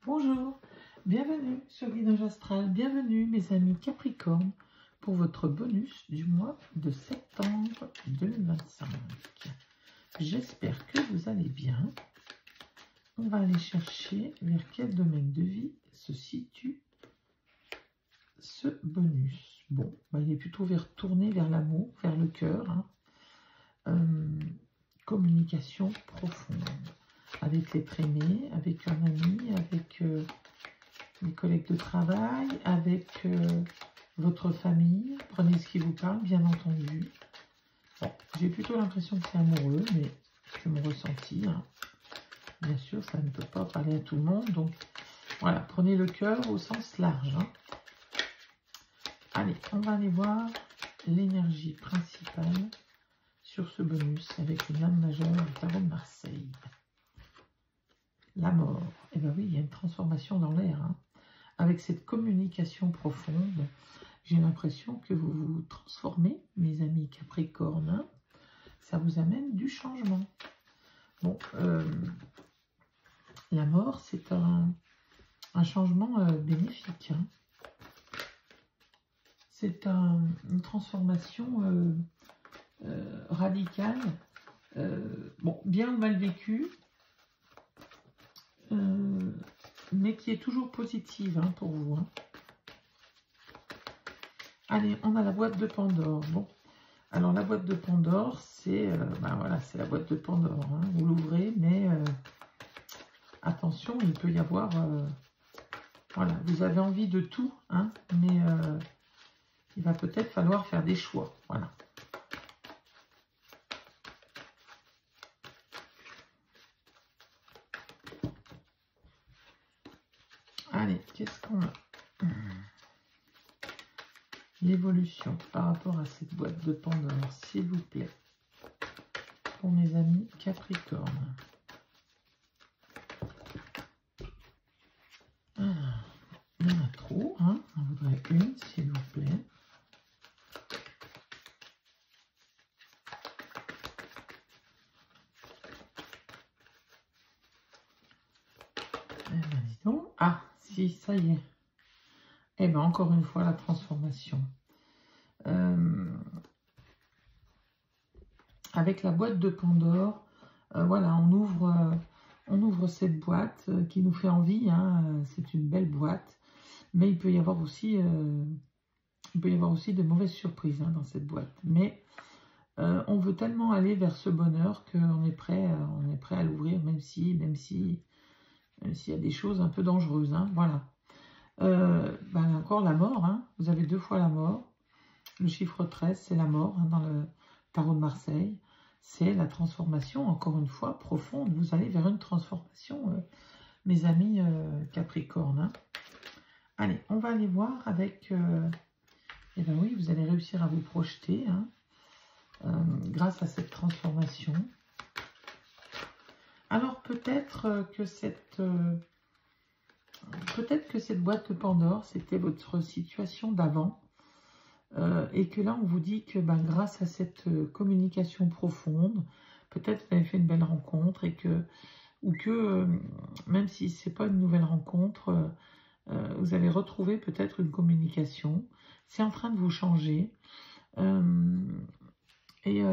Bonjour, bienvenue sur Guidage Astral, bienvenue mes amis Capricorne pour votre bonus du mois de septembre 2025. J'espère que vous allez bien. On va aller chercher vers quel domaine de vie se situe ce bonus. Bon, il est plutôt tourné vers l'amour, vers le cœur. Communication profonde avec l'être aimé, avec un ami, avec les collègues de travail, avec votre famille. Prenez ce qui vous parle, bien entendu. Bon, j'ai plutôt l'impression que c'est amoureux, mais c'est mon ressenti. Bien sûr, ça ne peut pas parler à tout le monde. Donc, voilà, prenez le cœur au sens large. Allez, on va aller voir l'énergie principale sur ce bonus avec une âme majeure du tarot de Marseille. La mort. Eh bien oui, il y a une transformation dans l'air. Avec cette communication profonde, j'ai l'impression que vous vous transformez, mes amis Capricorne. Ça vous amène du changement. Bon, la mort, c'est un changement bénéfique. C'est une transformation radicale, bon, bien ou mal vécue, mais qui est toujours positive pour vous. Allez, on a la boîte de Pandore. Bon, alors la boîte de Pandore, c'est voilà, c'est la boîte de Pandore. Vous l'ouvrez, mais attention, il peut y avoir, voilà, vous avez envie de tout, mais il va peut-être falloir faire des choix. Voilà. Allez, qu'est-ce qu'on a? L'évolution par rapport à cette boîte de Pandore, s'il vous plaît, pour mes amis Capricorne. Alors, il y en a trop, on voudrait une, s'il vous plaît. Eh ben, dis donc. Ah, si, ça y est. Eh bien, encore une fois, la transformation. Avec la boîte de Pandore, voilà, on ouvre cette boîte qui nous fait envie. C'est une belle boîte, mais il peut y avoir aussi, de mauvaises surprises dans cette boîte. Mais on veut tellement aller vers ce bonheur qu'on est prêt à l'ouvrir, même s'il y a des choses un peu dangereuses. Voilà. Encore la mort, vous avez 2 fois la mort. Le chiffre 13, c'est la mort dans le tarot de Marseille. C'est la transformation, encore une fois, profonde. Vous allez vers une transformation, mes amis Capricorne. Allez, on va aller voir avec... eh bien oui, vous allez réussir à vous projeter grâce à cette transformation. Alors peut-être que cette boîte de Pandore, c'était votre situation d'avant. Et que là, on vous dit que grâce à cette communication profonde, peut-être vous avez fait une belle rencontre ou que même si ce n'est pas une nouvelle rencontre, vous allez retrouver peut-être une communication. C'est en train de vous changer. Et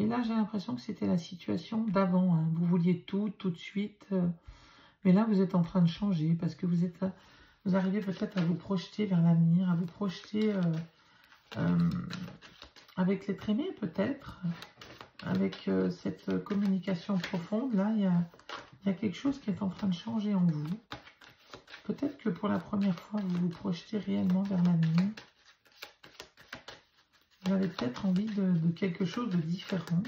là, j'ai l'impression que c'était la situation d'avant. Vous vouliez tout de suite. Mais là, vous êtes en train de changer parce que vous arrivez peut-être à vous projeter vers l'avenir, à vous projeter avec l'être aimé peut-être, avec cette communication profonde. Là, il y a quelque chose qui est en train de changer en vous. Peut-être que pour la première fois, vous vous projetez réellement vers l'avenir. Vous avez peut-être envie de quelque chose de différent.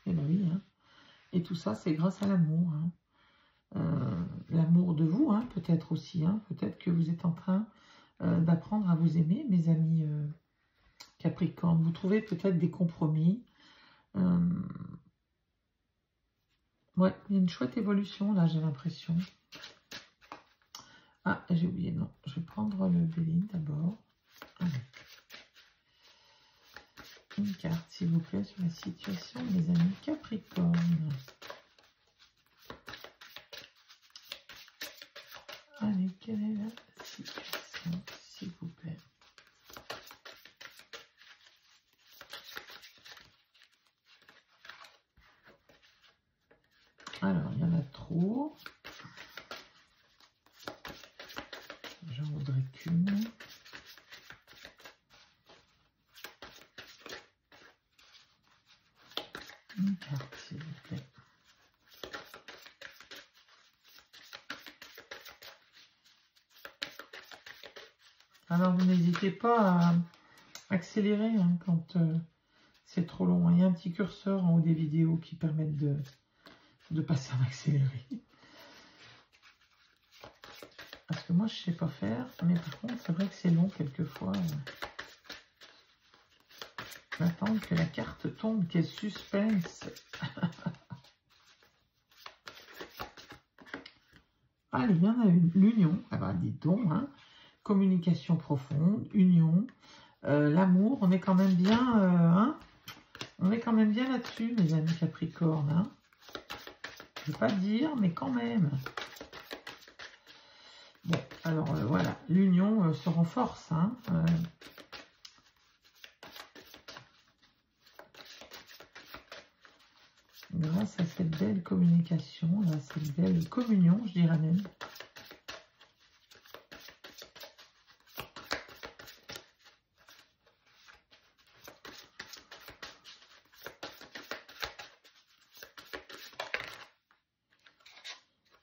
Et bien oui, et tout ça, c'est grâce à l'amour. L'amour de vous, peut-être aussi. Peut-être que vous êtes en train d'apprendre à vous aimer, mes amis Capricorne. Vous trouvez peut-être des compromis. Ouais, il y a une chouette évolution, là, j'ai l'impression. Ah, j'ai oublié, non. Je vais prendre le Béline d'abord. Une carte, s'il vous plaît, sur la situation des amis Capricorne. Alors, il y en a trop. J'en voudrais qu'une. Une carte, s'il vous plaît. Alors, vous n'hésitez pas à accélérer hein, quand c'est trop long. Il y a un petit curseur en haut des vidéos qui permettent de passer en accéléré. Parce que moi, je ne sais pas faire. Mais par contre, c'est vrai que c'est long quelquefois. Attendre que la carte tombe. Quel suspense. Allez, il y en a une. L'union. Ah bah, dites donc, hein. Communication profonde, union, l'amour, on est quand même bien, hein, on est quand même bien là-dessus, mes amis Capricorne. Hein. Je ne vais pas dire, mais quand même. Bon, alors voilà, l'union se renforce. Hein, grâce à cette belle communication, là, cette belle communion, je dirais même.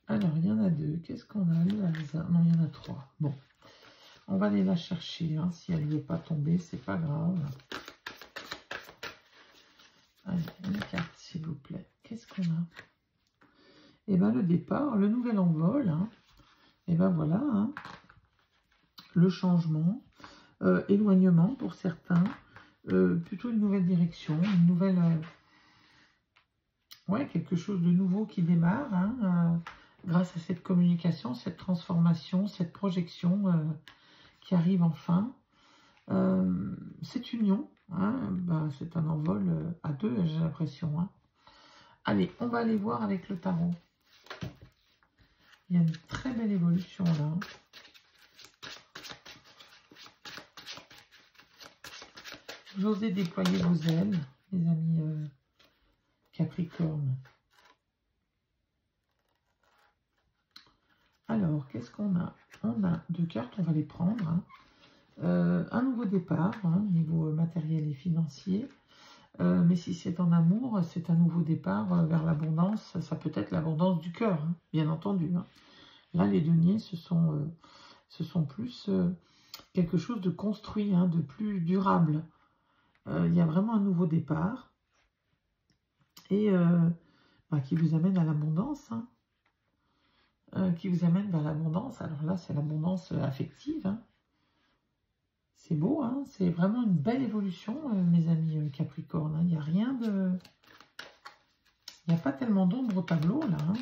Alors, il y en a deux. Qu'est-ce qu'on a? Le hasard. Non, il y en a trois. Bon, on va aller la chercher. Hein. Si elle ne veut pas tomber, c'est pas grave. Allez, une carte, s'il vous plaît. Qu'est-ce qu'on a? Eh bien, le départ, le nouvel envol. Hein. Et bien, voilà. Hein. Le changement. Éloignement pour certains. Plutôt une nouvelle direction. Une nouvelle... ouais, quelque chose de nouveau qui démarre. Hein. Grâce à cette communication, cette transformation, cette projection qui arrive enfin. Cette union, hein, bah, c'est un envol à deux, j'ai l'impression. Hein. Allez, on va aller voir avec le tarot. Il y a une très belle évolution là. Vous osez déployer vos ailes, les amis Capricorne. Alors, qu'est-ce qu'on a? On a deux cartes, on va les prendre. Hein. Un nouveau départ, hein, niveau matériel et financier. Mais si c'est en amour, c'est un nouveau départ vers l'abondance. Ça peut être l'abondance du cœur, hein, bien entendu. Hein. Là, les deniers, ce sont plus quelque chose de construit, hein, de plus durable. Il y a vraiment un nouveau départ et bah, qui vous amène à l'abondance. Hein. Qui vous amène vers l'abondance. Alors là, c'est l'abondance affective. Hein. C'est beau, hein. C'est vraiment une belle évolution, mes amis Capricorne. Hein. Il n'y a rien de... Il n'y a pas tellement d'ombre au tableau, là. Hein.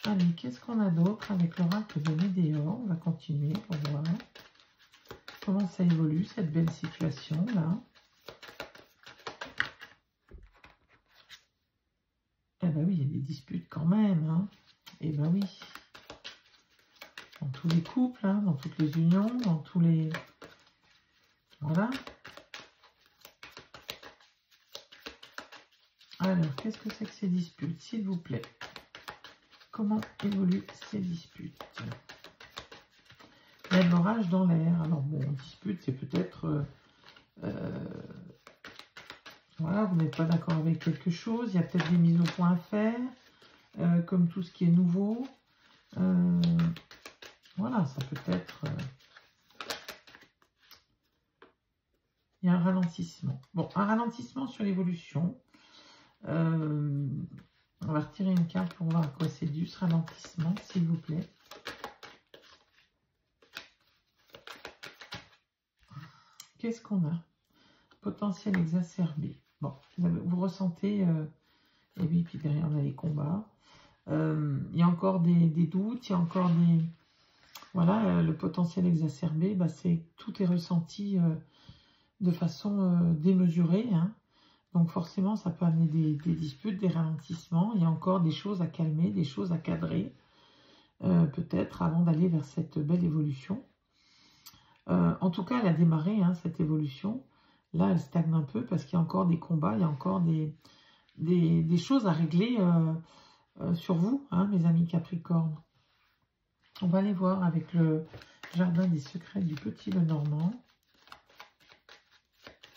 Allez, qu'est-ce qu'on a d'autre avec l'oracle de Médéor? On va continuer pour voir comment ça évolue, cette belle situation-là. Eh bien oui, il y a des disputes quand même. Hein. Eh bien oui. Dans tous les couples, hein, dans toutes les unions, dans tous les... Voilà. Alors, qu'est-ce que c'est que ces disputes, s'il vous plaît? Comment évoluent ces disputes? Il y a de l'orage dans l'air. Alors bon, dispute, c'est peut-être... voilà, vous n'êtes pas d'accord avec quelque chose. Il y a peut-être des mises au point à faire, comme tout ce qui est nouveau. Voilà, ça peut être... il y a un ralentissement. Bon, un ralentissement sur l'évolution. On va retirer une carte pour voir à quoi c'est dû, ce ralentissement, s'il vous plaît. Qu'est-ce qu'on a? Potentiel exacerbé. Bon, vous ressentez... et oui, puis derrière, on a les combats. Il y a encore des doutes, il y a encore des... Voilà, le potentiel exacerbé, bah, tout est ressenti de façon démesurée. Hein. Donc forcément, ça peut amener des disputes, des ralentissements. Il y a encore des choses à calmer, des choses à cadrer, peut-être, avant d'aller vers cette belle évolution. En En tout cas, elle a démarré, hein, cette évolution. Là, elle stagne un peu parce qu'il y a encore des combats, il y a encore des choses à régler sur vous, hein, mes amis Capricorne. On va aller voir avec le jardin des secrets du Petit Lenormand.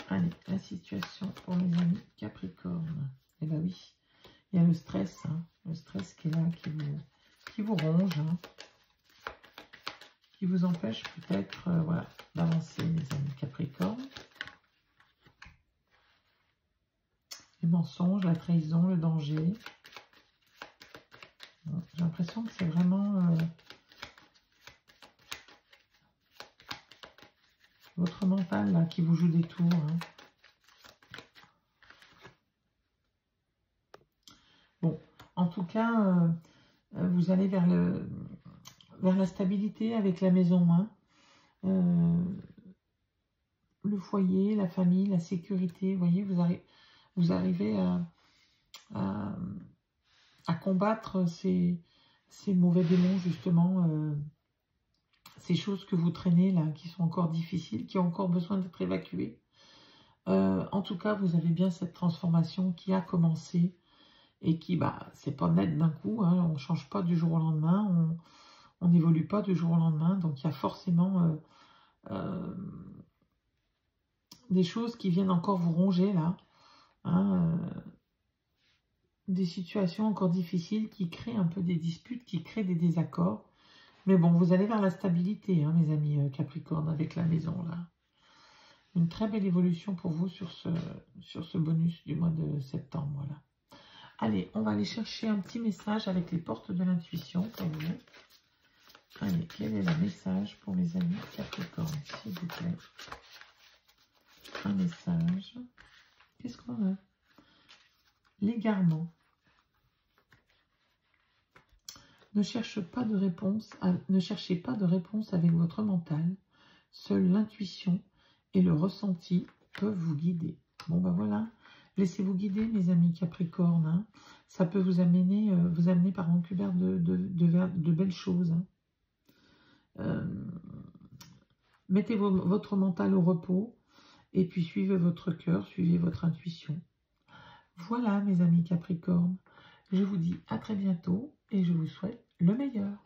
Allez, la situation pour mes amis Capricorne. Eh bien oui, il y a le stress, hein, le stress qui est là, qui vous ronge, hein, qui vous empêche peut-être voilà, d'avancer, mes amis Capricorne. Les mensonges, la trahison, le danger. Bon, j'ai l'impression que c'est vraiment votre mental là, qui vous joue des tours. Hein. Bon, en tout cas, vous allez vers la stabilité avec la maison. Hein. Le foyer, la famille, la sécurité. Vous voyez, vous arrivez à combattre ces mauvais démons, justement. Ces choses que vous traînez là, qui sont encore difficiles, qui ont encore besoin d'être évacuées. En tout cas, vous avez bien cette transformation qui a commencé et qui, c'est pas net d'un coup, hein, on ne change pas du jour au lendemain, on n'évolue pas du jour au lendemain, donc il y a forcément des choses qui viennent encore vous ronger là, hein, des situations encore difficiles qui créent un peu des disputes, qui créent des désaccords. Mais bon, vous allez vers la stabilité, hein, mes amis Capricorne, avec la maison, là. Une très belle évolution pour vous sur ce bonus du mois de septembre, voilà. Allez, on va aller chercher un petit message avec les portes de l'intuition pour vous. Allez, quel est le message pour mes amis Capricorne, s'il vous plaît? Un message. Qu'est-ce qu'on a? L'égarement. Ne cherchez pas de réponse avec votre mental. Seule l'intuition et le ressenti peuvent vous guider. Bon, voilà. Laissez-vous guider, mes amis Capricorne. Hein. Ça peut vous amener par Vancouver de belles choses. Hein. Mettez votre mental au repos et puis suivez votre cœur, suivez votre intuition. Voilà, mes amis Capricorne. Je vous dis à très bientôt et je vous souhaite le meilleur.